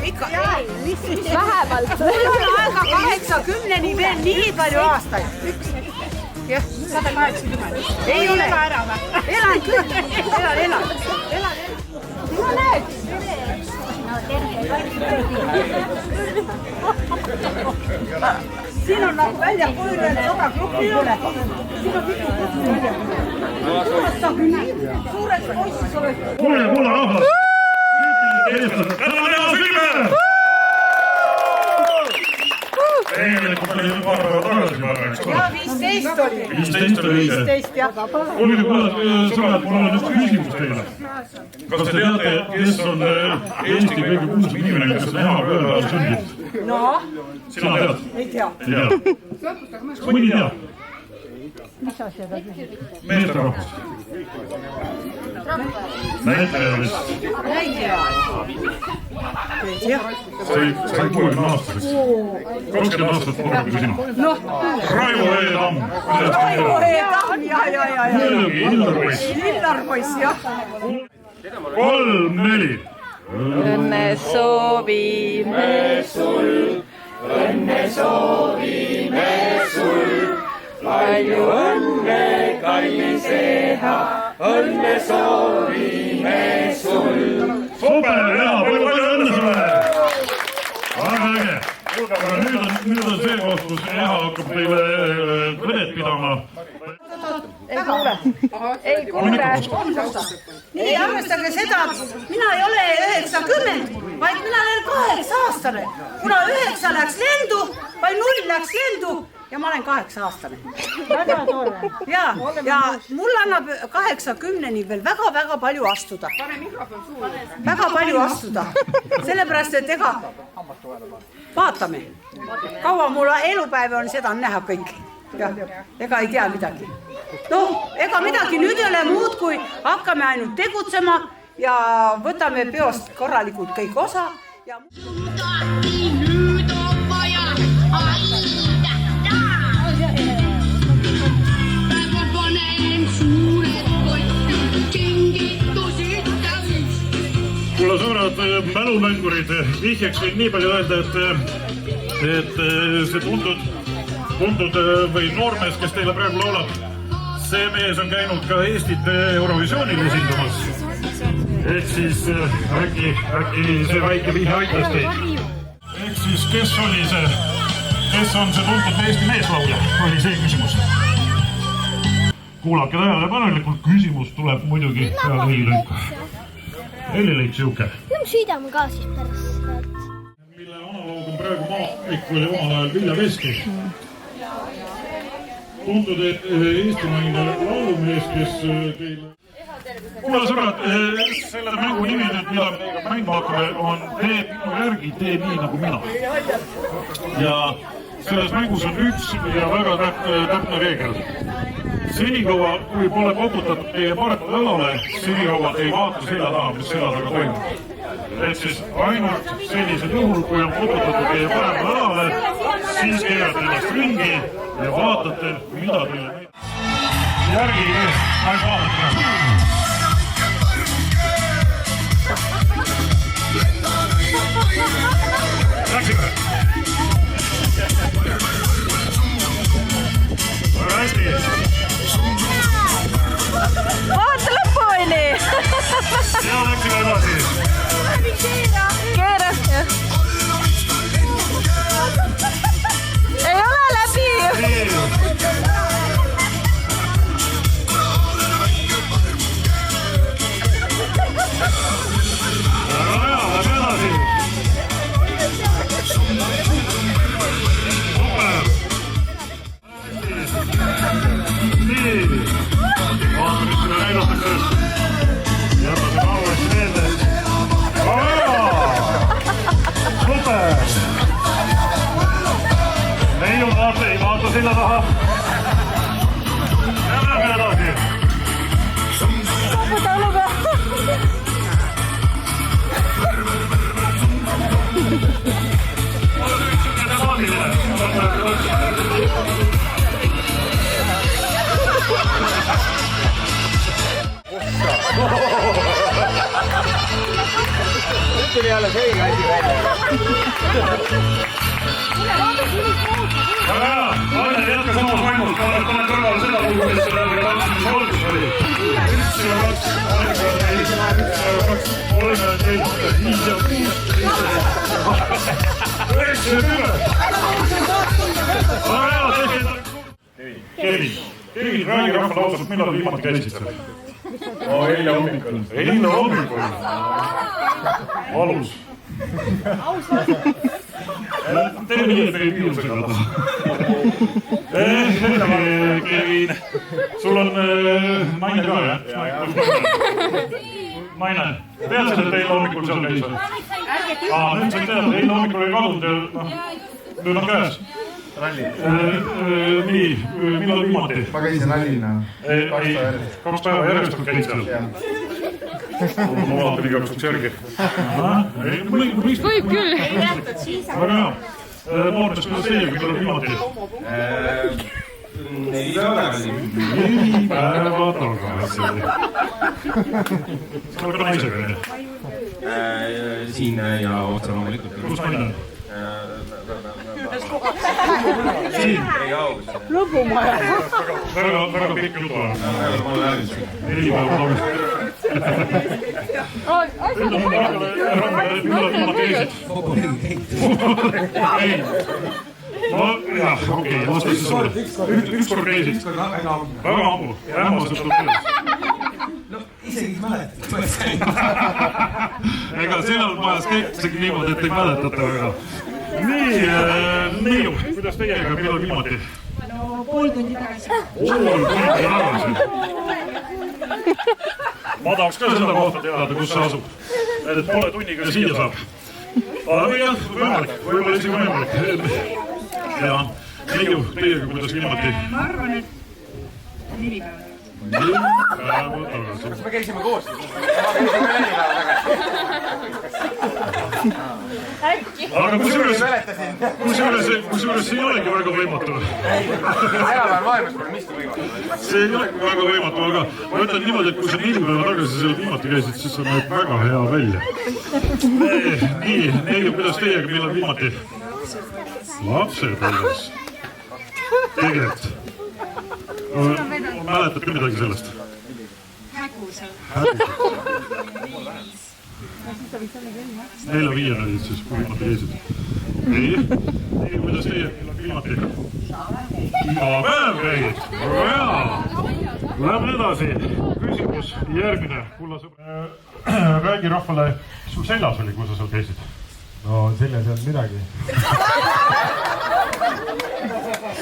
ikka. Vähemalt. Mul on aega 80-ni veel nii palju aastaid. Jah, 180. Ei ole ära või? Elan küll. Elan. No näed. Siin on nagu välja kujunenud 100 klubi üle. Siin on mitu klubi välja. Suureks poissis oled. Kuule rahvas! Tänan hea sülle! Tegelikult oli juba paar päeva tagasi päevaks. Ja 15 oli. 15 oli õige. 15 jah. Kuulge, sõbrad, mul on üks küsimus teile. Kas te teate, kes on Eesti kõige kuulsam inimene, kes on emaga ühe päeva sündinud? No? Sina tead? Ei tea. Kas mõni teab? Mis asja ta küsib? Meesterahvast. Näitlejalist. Sai 60 aastaseks. 20 aastat korraga sina. Raivo E. Tamm. Raivo E. Tamm, ja. Muidugi, Illarpoiss. Illarpoiss, jah. 3-4. Õnne soovime sul, palju õnne, kallis Eha, õnne soovime sul. Super, hea, palju õnne sulle! Väga äge! Aga nüüd on see koht, kus Eha hakkab teile kõnet pidama. Ei kuule. Nii, arvestage seda, mina ei ole 90, vaid mina olen 8-aastane. Kuna 9 läks lendu, vaid 0 läks lendu ja ma olen 8-aastane. Väga tore. Ja mul annab 80-ni veel väga palju astuda. Väga palju astuda. Sellepärast, et vaatame. Kaua mul elupäev on, seda on näha kõik. Ega ei tea midagi. No, ega midagi nüüd ei ole muud, kui hakkame ainult tegutsema ja võtame peost korralikult kõik osa. Nüüd on vaja Praegu panen suured kingitusid täis. Kuule sõbrad, mälumängurid, vihjeks võin nii palju öelda, et see tuntud või noormees, kes teile praegu laulab, see mees on käinud ka Eestit Eurovisioonil esindamas. Ehk siis äkki see väike vihje aitas teid. Ehk siis kes on see tuntud Eesti meeslaulja, oli see küsimus. Kuulake tähelepanelikult, küsimus tuleb muidugi peale helilõika. Helilõik siuke. Sõidame ka siis pärast. Mille analoog on praegu maastik oli omal ajal Vilja Veski. Tuntud, et eestimaine laulumees, kes teile... Kuule sõbrad, selle mängu nimi, mida mängu hakkame, on Tee minu järgi, tee nii nagu mina. Ja selles mängus on üks ja väga täpne reegel. Senikaua, kui pole koputatud teie paremale õlale, senikaua ei vaata selja taha, mis selja taga toimub. Et siis ainult sellisel juhul, kui on koputatud teie paremale õlale, siis keerate ennast ringi ja vaatate, mida teile järgi ainult vaadata. Läksime! Hästi! Vaata lõpuni! Ja läksime edasi! Keera! Ei ole läbi! Ei vaata silla taha. Ja lähme edasi. Sabu taluga. tuli alles õige asi välja. Väga hea, Aine, jätka samas vaimult, pane kõrval seda lugu, mis tantsimise olgus oli. 1 ja 2, aega 4, 2, 3, 4, 5 ja 6, 9 ja 10. Väga hea, Kevin, räägi rahvale ausalt, millal viimati käisid seal? Eile hommikul. Eile hommikul. Valus. Tee nii, et ei piiru segada. Kevin, sul on naine ka, jah? Naine. Teadsid, et eile hommikul seal käis? Nüüd sa tead, eile hommikul ei kadunud ja nüüd on käes. Ralli. Nii, millal viimati? Ma käisin rallina. 2 päeva järjest käid seal? Ma vaatan igaks üks järgi. Võib küll. Väga hea. Moornes, kuidas teie, kui tuleb viimati? 4 päeva tagasi. 4 päeva tagasi. Sa oled ka naisega, jah? Siin ja otsa loomulikult. Kus naine on? Siin. Ei aus. Väga pikk jutu on. 4 päeva tagasi. Millal viimati käisid? Jah, okei, vastas siis sulle. Ükskord käisid? Väga ammu. Ämmaselt tuleb töös. Isegi mäletad. Ega seal majas käiksegi niimoodi, et ei mäletata väga. Nii, kuidas teiega, millal viimati? No pool tundi tagasi. Ma tahaks ka seda kohta teada, kus see asub. Et poole tunniga siia saab. Aga jah, võib-olla isegi võimalik. Ja, Neiu, teiega kuidas viimati? Ma arvan, et 4 päeva. 4 päeva tagasi. Kas me käisime koos? Ma käisin 4 päeva tagasi. Aga kusjuures see ei olegi väga võimatu. Tänapäeval maailmas pole miski võimatu. See ei olegi väga võimatu, aga ma ütlen niimoodi, et kui sa 4 päeva tagasi seal viimati käisid, siis sa näed väga hea välja. Nii, Neiu, kuidas teiega, millal viimati? Lapsepõlves. Tegelikult. Mäletad ka midagi sellest? Hägusel. 4-5 olid siis, kui viimati käisid. Nii, kuidas teie viimati? Iga päev käid. Väga hea. Läheme edasi. Küsimus järgmine. Kulla sõbra. Räägi rahvale, sul seljas oli, kui sa seal käisid? No seljas ei olnud midagi.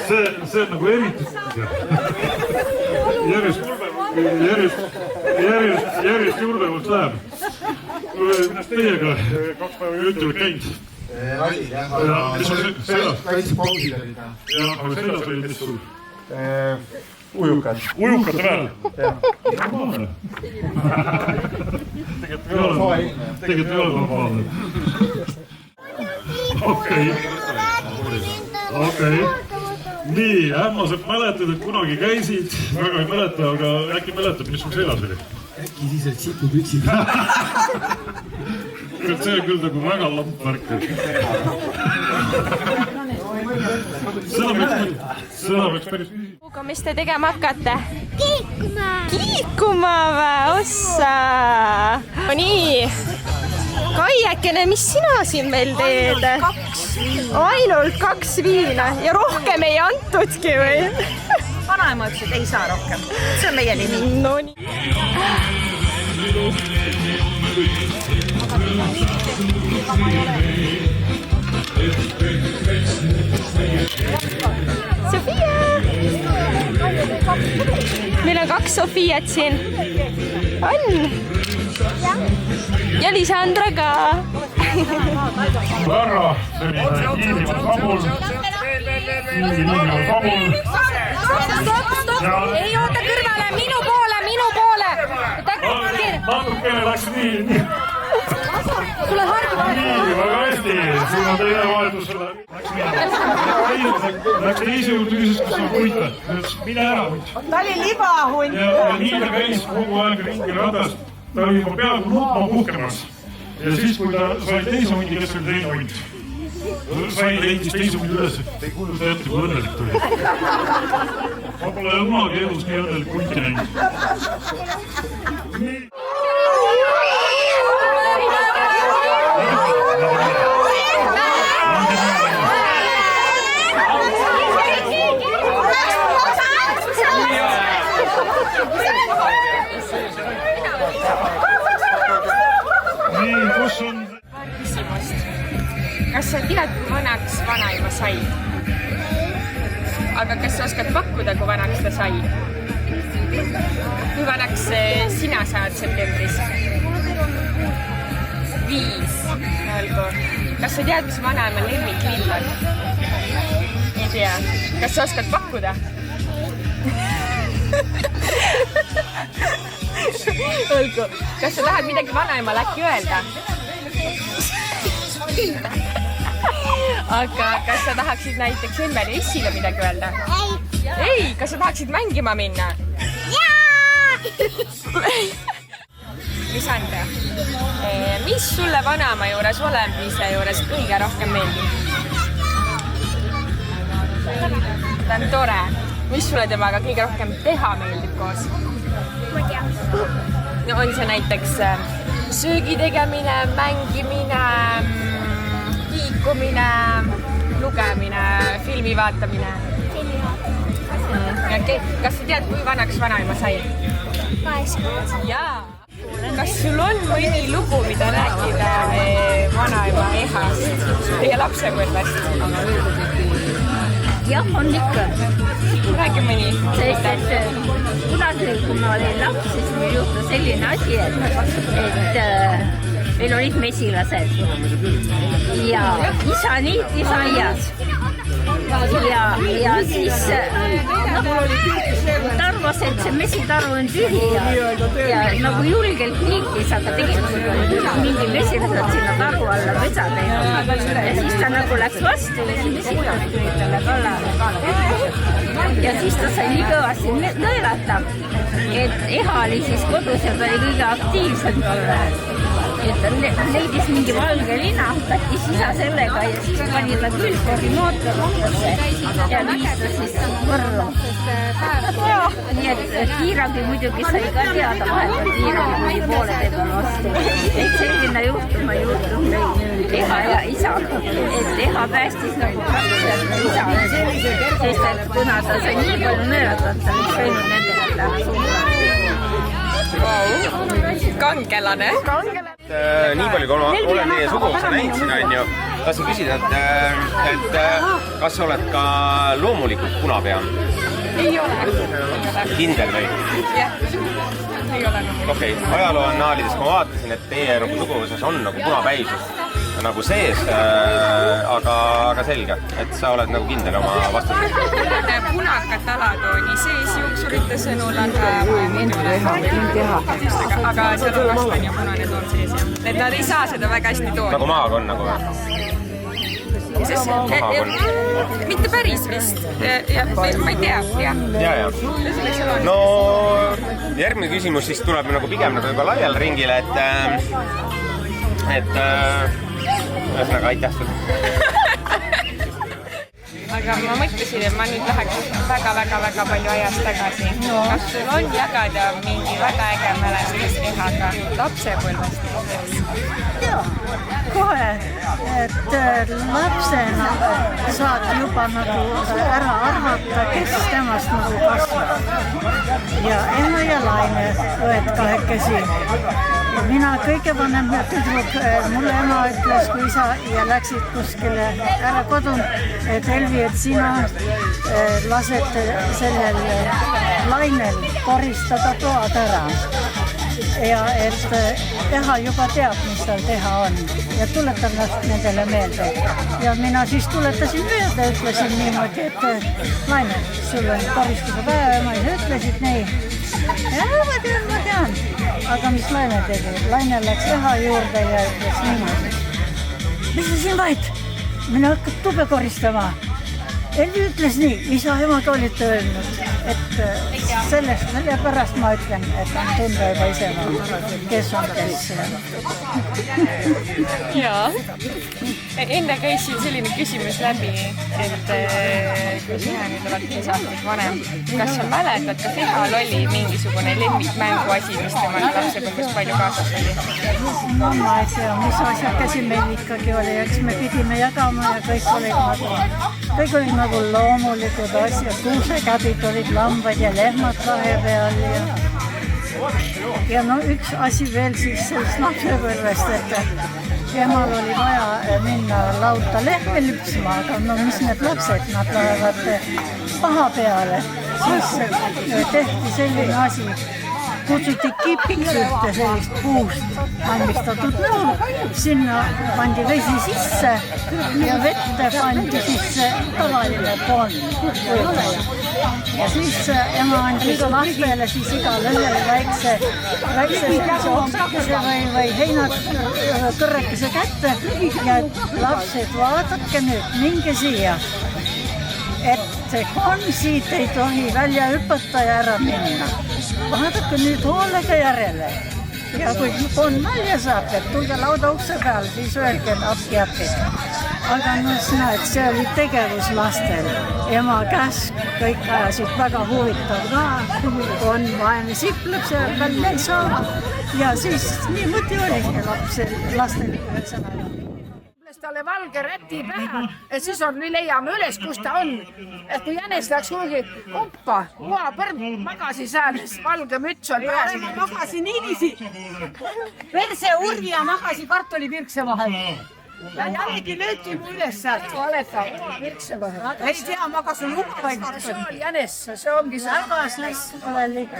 See on nagu eriti. Järjest julgemaks läheb. Kuidas teiega 2 päeva jutul käinud? Ralli, jah. Mis sul seljas? Kaitspausid olid. Jah, aga seljas oli mis sul? Ujukad. Ujukate peal? Jah. Tegelikult ei ole normaalne. Okei. Nii, ämmased mäletad, et kunagi käisid, väga ei mäleta, aga äkki mäletad, mis sul seljas oli? Äkki siis olid sipupüksid. See on küll nagu väga lampvärk. Seda võiks päris küsida. Mis te tegema hakkate? Kiikuma! Kiikuma või? Ossa! No nii. Kaiekene, mis sina siin meil teed? Ainult 2 viina ja rohkem ei antudki või? Vanaema ütles, et ei saa rohkem. See on meie nimi. No nii. Sofia! Meil on 2 Sofiat siin. On? Ja Lisandra ka. Väga selline kiirivad samul. Ei oota kõrvale, minu poole. Natukene läks nii. Tule hargi vahel. Nii, väga hästi. Siin on teine vahetus. Läks teise juurde, küsis, kas on puita. Mine ära, puit. Ta oli libahunt. Ja nii ta käis kogu aeg ringi ratas. Ta oli juba peaaegu nutma puhkemas. ja siis, kui ta sai teise hundi, kes oli teine hunt, sai leidis teise hundi üles, et ei kujuta ette, kui õnnelik ta oli. Ma pole kunagi elus nii õnnelik hunti näinud. Nii, kus on... Kas sa tead, kui vanaks vanaema sai? Aga kas sa oskad pakkuda, kui vanaks ta sai? Kui vanaks sina saad septembris? 5. Olgu. Kas sa tead, mis vanaema lemmiklill on? Ei tea. Kas sa oskad pakkuda? Olgu. Kas sa tahad midagi vanaemale äkki öelda? Aga kas sa tahaksid näiteks Emmele Issile midagi öelda? Ei! Kas sa tahaksid mängima minna? Lisandra, mis sulle vanaema juures olemise juures kõige rohkem meeldib? Ta on tore. Mis sulle temaga kõige rohkem teha meeldib koos? Ma tean. No on see näiteks söögi tegemine, mängimine, liikumine, lugemine, filmi vaatamine. Okay. Kas sa tead, kui vanaks vanaema sai? 8. Jaa. Kas sul on mõni lugu, mida rääkida vanaema ehast, teie lapsepõlvest? Jah, on ikka. Räägi mõni. Sest, et kunagi, kui ma olin laps, siis meil juhtus selline asi, et meil olid mesilased ja isa niitis aias. Ja siis ta arvas, et see mesitaru on tühi ja nagu julgelt niitis, aga tegelikult oli mingi mesilased sinna taru alla pesa teinud. Ja siis ta nagu läks vastu ja siis mesilased tulid talle kallale. Ja siis ta sai nii kõvasti nõelata, et eha oli siis kodus ja ta oli kõige aktiivsem tolle. Et ta leidis mingi valge lina, võttis isa sellega ja siis pani ta külgkogi mootorrattasse ja viis ta siis võrru. Nii et kiirabi muidugi sai ka teada vahepeal, kiirabi mõni poole teema vastu. Et selline juhtum nüüd eha ja isa, et eha päästis nagu praktiliselt isa, sest et kuna ta sai nii palju nõelata, et ta oleks käinud nendele taha suunada. Kangelane. Nii palju, kui olen teie suguvõsa näinud siin, on ju, tahtsin küsida, et kas sa oled ka loomulikult punapea? Ei ole. Kindel või? Jah, ei ole. Okei, ajaloo annaalides ma vaatasin, et teie suguvõsas on nagu punapäisus nagu sees, aga selge, et sa oled nagu kindel oma vastuses. Mul on punakad alatooni sees juuksurite sõnul, aga seal on vastan ja punane toon sees. Et nad ei saa seda väga hästi tooni. Nagu maaga on nagu või? Mitte päris vist. Ma ei tea, jah. Ja. No järgmine küsimus siis tuleb nagu pigem nagu juba laial ringile, et ühesõnaga aitäh sulle. Aga ma mõtlesin, et ma nüüd läheks väga palju ajas tagasi. Kas sul on jagada mingi väga äge mälestus ehaga lapsepõlvest? Jaa, kohe, et lapsena saad juba nagu ära arvata, kes temast nagu kasvab. Ja ema ja Laine õed kahekesi. Mina kõige vanem tüdruk, mulle ema ütles, kui isa ja läksid kuskile ära kodun, et Elvi, et sina lased sellel Lainel koristada toad ära. Ja et eha juba teab, mis tal teha on ja tuletan nendele meelde. Ja mina siis tuletasin meelde, ütlesin niimoodi, et Laine, sul on koristuse päeva ja ma ütlesid nii. Ja ma tean. Aga mis Laine tegi? Laine läks eha juurde ja ütles niimoodi. Mis sa siin vaid? Mine hakkad tube koristama. Elvi ütles nii, isa emad olite öelnud, et sellepärast ma ütlen, et on tunda juba ise, kes on kes. Jaa. Enne käis siin selline küsimus läbi, et kui sina nüüd oled 5 aastat vanem, kas sa mäletad, kas Ehal oli mingisugune lemmikmänguasi, mis temal lapsepõlves palju kaasas oli? No ma ei tea, mis asjakesi meil ikkagi oli, eks me pidime jagama ja kõik olid nagu loomulikud asjad, kuusekäbid olid, lambad ja lehmad vahepeal ja no üks asi veel siis sellest lapsepõlvest, et emal oli vaja minna lauta lehme lüpsma, aga no mis need lapsed, nad lähevad paha peale, siis tehti selline asi, kutsuti kipiks ühte sellist puust valmistatud nõu, sinna pandi vesi sisse ja vette pandi sisse tavaline ponn. Ja siis ema andis lastele siis igale ühele väikse sellise oksakese või heinakõrrekese kätte ja lapsed, vaadake nüüd, minge siia, et see konn siit ei tohi välja hüpata ja ära minna. Vaadake nüüd hoolega järele ja kui konn välja saab, et tulge lauda ukse peale, siis öelge, et appi. Aga no näed, see oli tegevus lastel. Ema käsk, kõik ajasid väga huvitav ka, konn vaene sipleb, see välja ei saa. Ja siis niimoodi oligi lastel ühesõnaga. Talle valge räti pähe ja siis leiame üles, kus ta on. Et kui jänes läks kuhugi uppa, uapõrm magasi sääles, valge müts on pääs. Ma magasin niiviisi. Verse urvi ja magasi kartulipirkse vahel. Ja jällegi lööti mu üles sealt, valeta pirkse vahel. Ei tea, magasin uppaid. See on jänes, see ongi see. Ägas oli liiga.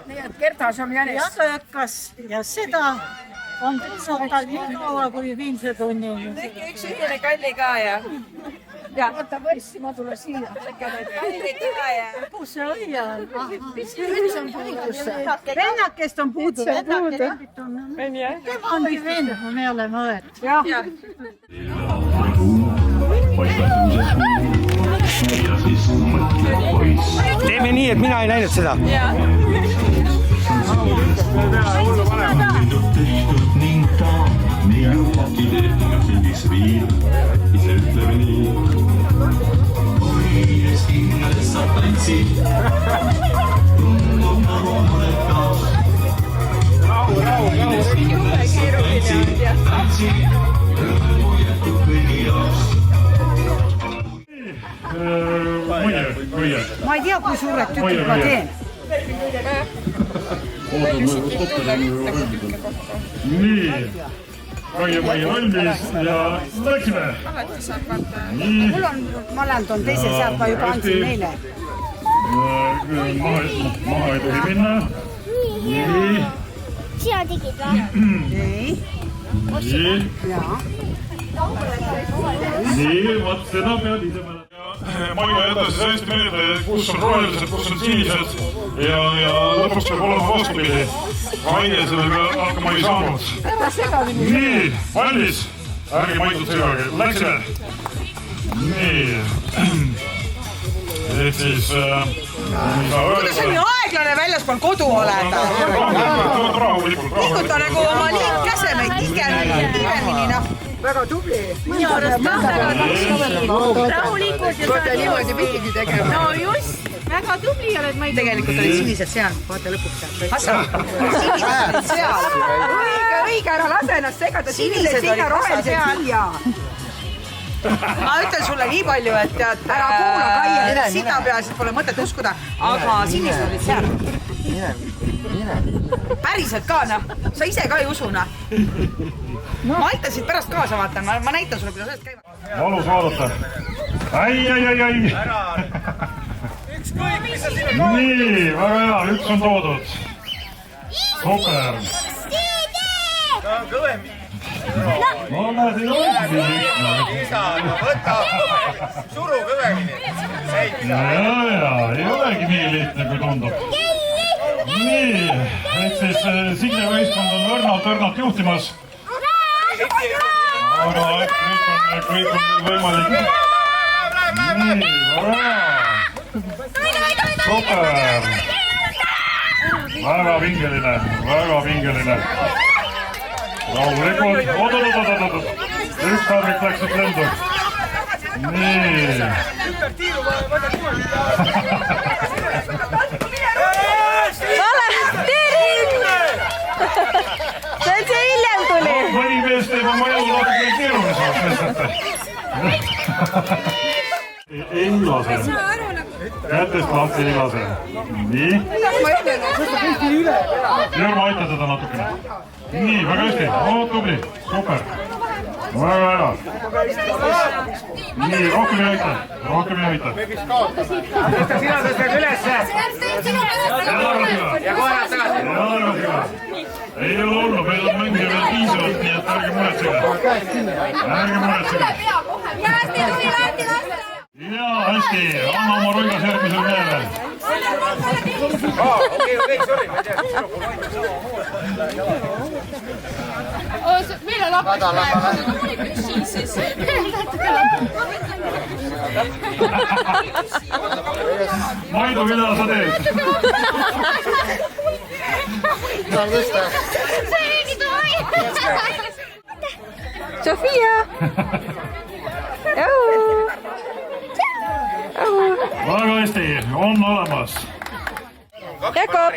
Nii et kertas on jänes. Ja töökas ja seda on tal nii kaua kui viimse tunnini. Tegi üks ühine kalli ka ja Võta võrssi, ma tule siia. kalli ka ja Kus see oli? Üks on puudusse. Vennakest on puudu. Tema ongi vend, me oleme õed. Teeme nii, et mina ei näinud seda. Ma ei tea, kui suured tükid ma teen. Nii, Kaie valmis ja läksime. Mul on maland on teise sealt, ma juba andsin neile. Maha ei tohi minna. Nii. Sina tegid või? Nii, vaat seda pead ise mäletama. Maia jätas hästi meelde, kus on rohelised, kus on sinised ja lõpuks peab olema vastupidi. Kaie sellega hakkama ei saanud. Nii, valmis. Ärge maidud segage. Läksime. Nii. Ehk siis... Kuidas on nii aeglane väljaspool kodu oleda? Liiguta nagu oma liikkäsemeid kiiremini. Väga tubli. Minu arust ka väga tubli. Rahulikult ja saad niimoodi pidigi tegema. No just, väga tubli oled, ma ei tea. Tegelikult olid sinised seal, vaata lõpuks seal. Sinised olid seal. Õige, ära lase ennast segada, sinised olid rohelised siia. Ma ütlen sulle nii palju, et tead, ära kuula Kaie, sina peaasi, pole mõtet uskuda, aga sinised olid seal. Päriselt ka, noh, sa ise ka ei usu, noh. Ma aitasin pärast kaasa, vaatan, ma näitan sulle, kuidas käivad. Valus vaadata. Ai. Nii, väga hea, üks on toodud. Super. No näed, ei ole Isa, no võta, suru kõvemini. ei olegi nii lihtne, kui tundub. Nii, ehk siis Signe võistkond on õrnalt juhtimas. Aga kõik on võimalik. Nii, väga hea. Super. väga pingeline, väga pingeline. Rahulikult, oot. Üks kaabrik läksid lendu. Nii. Vale, Terin! See hiljem tuli. Mõni mees teeb oma elu natuke keerulisemaks lihtsalt. Ei lase. Kätest lahti ei lase. Nii. Jürma, aita teda natukene. Nii, väga hästi. Tubli. Super. Väga hea. Nii, rohkem ei aita. Rohkem ei aita. Tõsta sina tõstad ülesse. Ja koerad tagasi. Ei ole olnud, meil on mänge veel piisavalt, nii et ärge muretsege. Ärge muretsege. Jaa, hästi. Anna oma rõigas järgmisel mehele. Okei, sorry. Meil on lapas siis. Maidu, mida sa teed? Sofia! Väga hästi, on olemas. Jakob!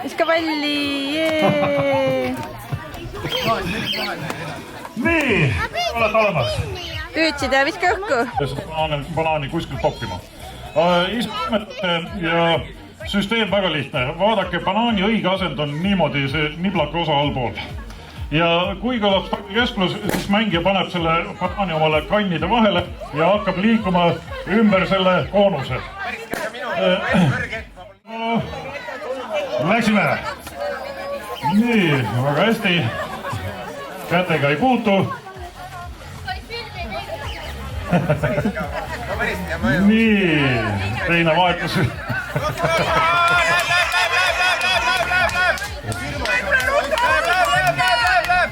Viska palli! Nii, oled olemas. Püüdsid ja viska õhku. Banaani kuskil toppima. Ismete ja süsteem väga lihtne. Vaadake, banaani õige asend on niimoodi see niblaka osa allpool. Ja kui kõlab kesklus, siis mängija paneb selle banaani omale kannide vahele ja hakkab liikuma ümber selle koonuse. Läksime. Nii, väga hästi. Kätega ei puutu. Nii, teine vahetus.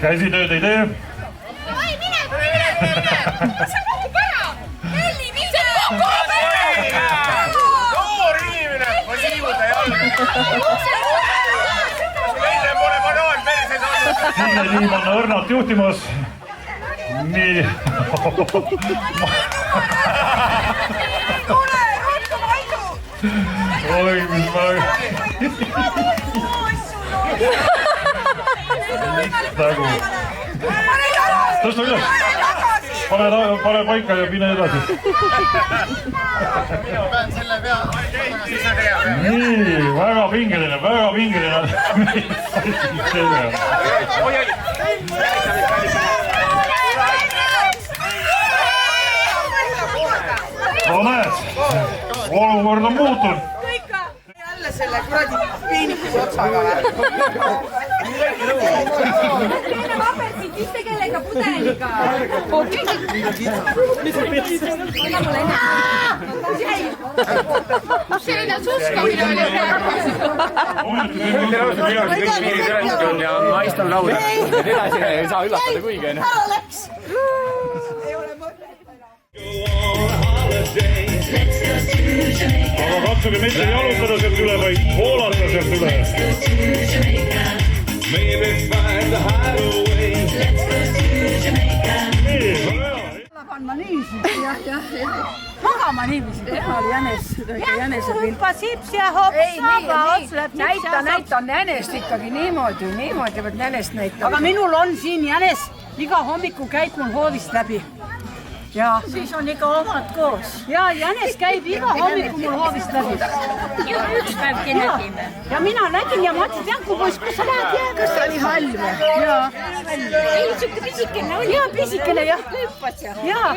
Käsitööd ei tee. Noor inimene, ma liivuda jalga. Meile pole banaan perses olnud. Signe Liim on õrnalt juhtimas. Nii. Oi, mis ma... Nagu. Tõsta üles. Pane paika ja mine edasi. Nii, väga pingeline, väga pingeline. No näed, olukord on muutunud. Jälle selle kuradi peenikese otsaga. Viste kellega pudeliga. Selline suskamine oli ja ma istun lauda. Edasi ei saa üllatada kuigi. Aga katsuge mitte jalutada sealt üle, vaid voolata sealt üle. Panna niiviisi. Magama niiviisi. Teha oli jänese pilt. Hüppa sips ja hops. Näita jänest ikkagi niimoodi, võid jänest näita. Aga minul on siin jänes, iga hommiku käib mul hoovist läbi. Ja siis on ikka omad koos. Ja jänes käib iga hommiku mul hoovist läbi. üks päevki nägime. Ja mina nägin ja ma mõtlesin, Janku poiss, kus sa lähed jääga? Kas ta oli hall või? Jaa. Ei, siuke pisikene oli. Jaa, pisikene jah. Hüppas ja. Jaa.